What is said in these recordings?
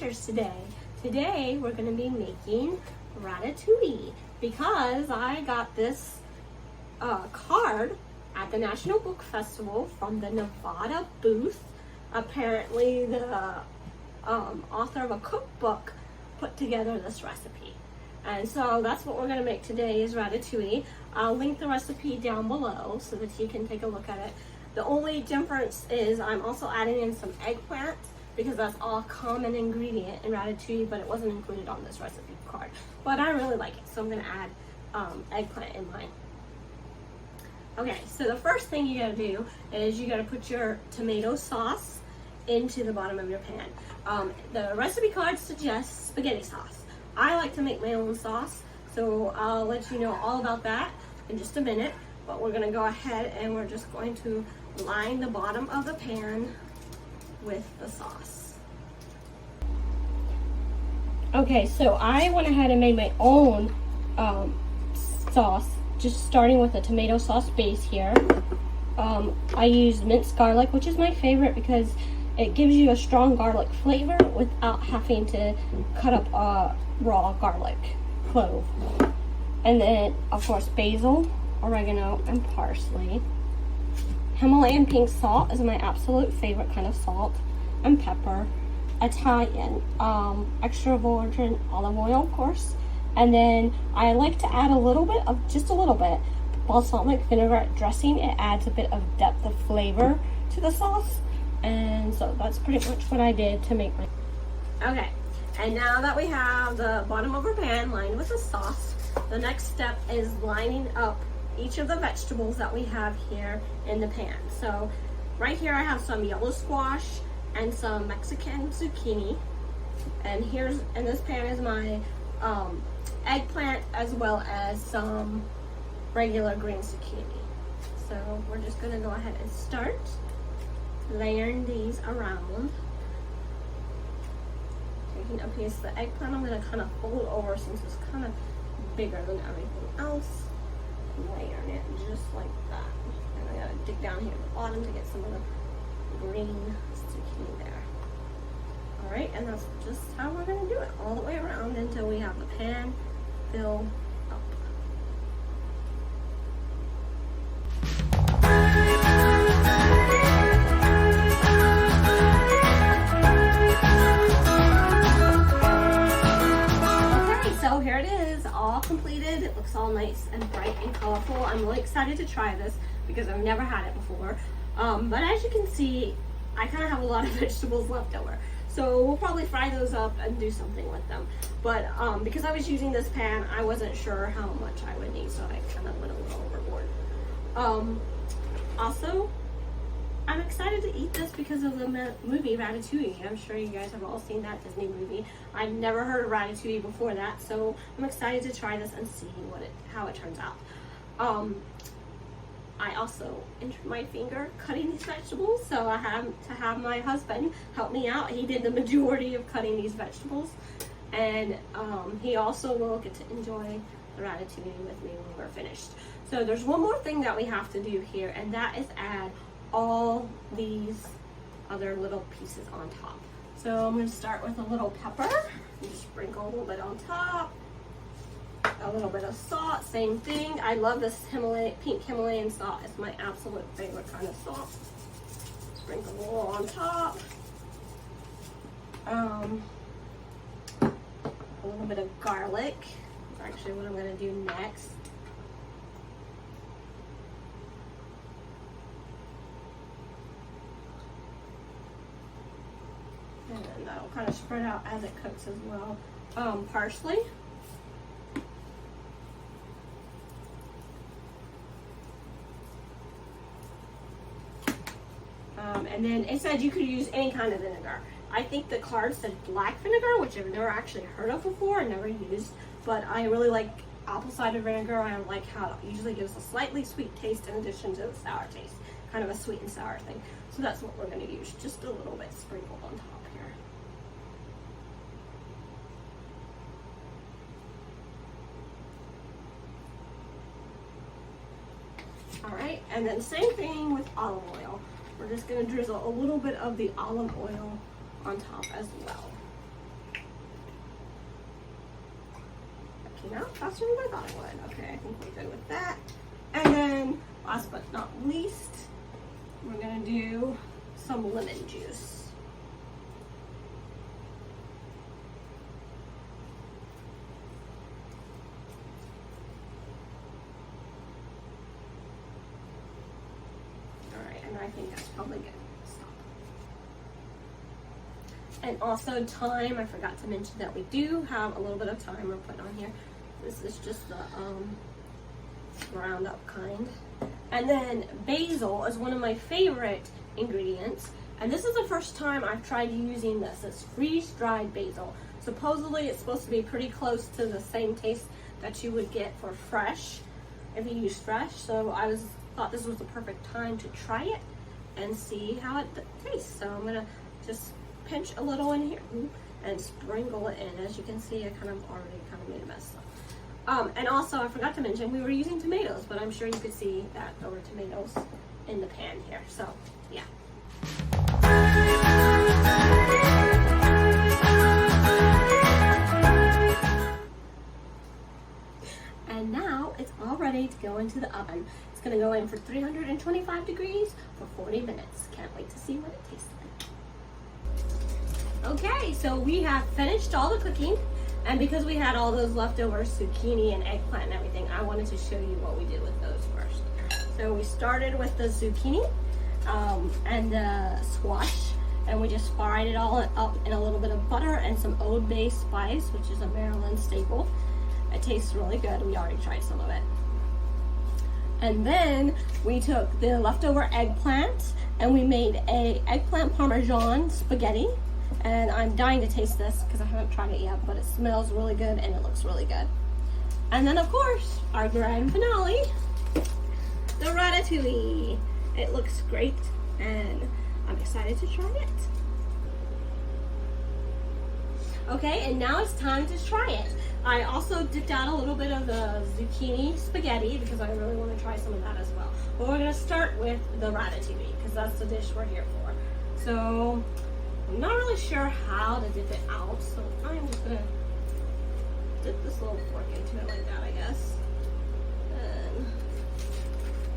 adventures today. Today we're going to be making Ratatouille because I got this card at the National Book Festival from the Nevada booth. Apparently the author of a cookbook put together this recipe. And so that's what we're going to make today is Ratatouille. I'll link the recipe down below so that you can take a look at it. The only difference is I'm also adding in some eggplant because that's all common ingredient in Ratatouille, but it wasn't included on this recipe card. But I really like it, so I'm going to add eggplant in mine. Okay, so the first thing you gotta do is you gotta put your tomato sauce into the bottom of your pan. The recipe card suggests spaghetti sauce. I like to make my own sauce, so I'll let you know all about that in just a minute. But we're gonna go ahead and we're just going to line the bottom of the pan with the sauce. Okay, so I went ahead and made my own sauce, just starting with a tomato sauce base here. I used minced garlic, which is my favorite because it gives you a strong garlic flavor without having to cut up a raw garlic clove. And then, of course, basil, oregano, and parsley. Himalayan pink salt is my absolute favorite kind of salt, and pepper. Italian, extra virgin olive oil, of course. And then I like to add a little bit of, just a little bit, balsamic vinaigrette dressing. It adds a bit of depth of flavor to the sauce. And so that's pretty much what I did to make my... Okay, and now that we have the bottom of our pan lined with the sauce, the next step is lining up each of the vegetables that we have here in the pan. So right here I have some yellow squash and some Mexican zucchini. And here's, in this pan is my eggplant as well as some regular green zucchini. So we're just gonna go ahead and start layering these around. Taking a piece of the eggplant, I'm gonna kind of fold over since it's kind of bigger than everything else. Layering it just like that. And I gotta dig down here at the bottom to get some of the green zucchini there. Alright, and that's just how we're gonna do it all the way around until we have the pan filled up. Okay, so here it is, all completed. It looks all nice and bright and colorful. I'm really excited to try this because I've never had it before. But as you can see, I kind of have a lot of vegetables left over. So we'll probably fry those up and do something with them. But because I was using this pan, I wasn't sure how much I would need, so I kind of went a little overboard. Also, I'm excited to eat this because of the movie Ratatouille. I'm sure you guys have all seen that Disney movie. I've never heard of Ratatouille before that, so I'm excited to try this and see how it turns out. I also injured my finger cutting these vegetables, so I had to have my husband help me out. He did the majority of cutting these vegetables, and he also will get to enjoy the ratatouille with me when we're finished. So there's one more thing that we have to do here, and that is add all these other little pieces on top. So I'm going to start with a little pepper, and just sprinkle a little bit on top. A little bit of salt, same thing. I love this pink Himalayan salt. It's my absolute favorite kind of salt. Sprinkle a little on top. A little bit of garlic. That's actually what I'm going to do next. And then that'll kind of spread out as it cooks as well. Parsley. And then it said you could use any kind of vinegar. I think the card said black vinegar, which I've never actually heard of before and never used, but I really like apple cider vinegar. I like how it usually gives a slightly sweet taste in addition to the sour taste, kind of a sweet and sour thing. So that's what we're going to use, just a little bit sprinkled on top here. All right, and then same thing with olive oil. We're just going to drizzle a little bit of the olive oil on top as well. working out faster than I thought it would. Okay, I think we're good with that. And then, last but not least, we're gonna do some lemon juice. All right, and I think that's probably good. Stop. And also thyme, I forgot to mention that we do have a little bit of thyme we're putting on here. This is just the ground up kind. And then basil is one of my favorite ingredients. And this is the first time I've tried using this. It's freeze-dried basil. Supposedly it's supposed to be pretty close to the same taste that you would get for fresh, if you use fresh. So I thought this was the perfect time to try it and see how it tastes. So I'm gonna just pinch a little in here and sprinkle it in. As you can see, I already made a mess. And also, I forgot to mention, we were using tomatoes, but I'm sure you could see that there were tomatoes in the pan here. So, yeah. And now it's all ready to go into the oven. It's going to go in for 325 degrees for 40 minutes. Can't wait to see what it tastes like. Okay, so we have finished all the cooking. And because we had all those leftover zucchini and eggplant and everything, I wanted to show you what we did with those first. So we started with the zucchini and the squash, and we just fried it all up in a little bit of butter and some Old Bay spice, which is a Maryland staple. It tastes really good. We already tried some of it. And then we took the leftover eggplant and we made a eggplant parmesan spaghetti. And I'm dying to taste this because I haven't tried it yet, but it smells really good and it looks really good. And then of course, our grand finale, the ratatouille. It looks great and I'm excited to try it. Okay, and now it's time to try it. I also dipped out a little bit of the zucchini spaghetti because I really want to try some of that as well. But we're gonna start with the ratatouille because that's the dish we're here for. So, I'm not really sure how to dip it out, so I'm just gonna dip this little fork into it like that, I guess. And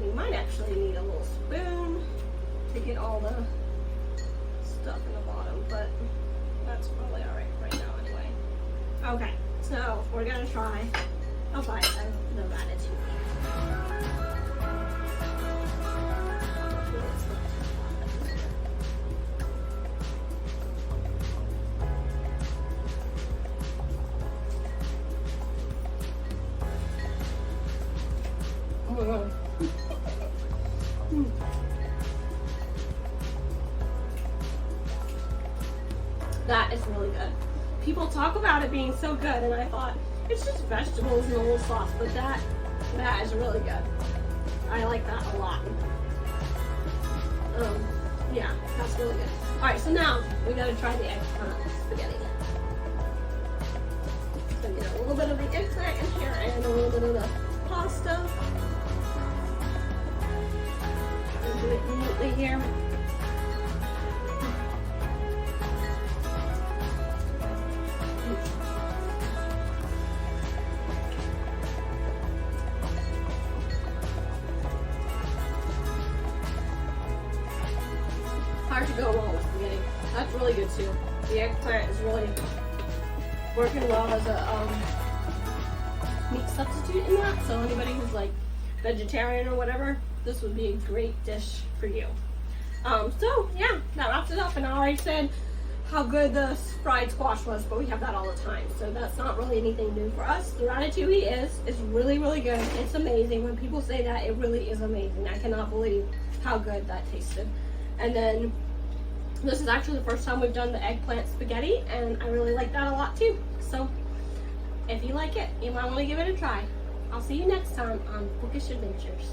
we might actually need a little spoon to get all the stuff in the bottom, but that's probably alright right now anyway. Okay, so we're gonna try a bite of the ratatouille. That is really good. People talk about it being so good, and I thought it's just vegetables and a little sauce, but that is really good. I like that a lot. Yeah, that's really good. All right, so now we gotta try the eggplant spaghetti. So get a little bit of the eggplant in here and a little bit of the pasta. Do it neatly here. Hard to go wrong with spaghetti. That's really good too. The eggplant is really working well as a meat substitute in that. So anybody who's like vegetarian or whatever, this would be a great dish for you. So yeah, that wraps it up. And I already said how good the fried squash was, but we have that all the time. So that's not really anything new for us. The ratatouille is really, really good. It's amazing. When people say that, it really is amazing. I cannot believe how good that tasted. And then this is actually the first time we've done the eggplant spaghetti, and I really like that a lot too. So if you like it, you might want to give it a try. I'll see you next time on Bookish Adventures.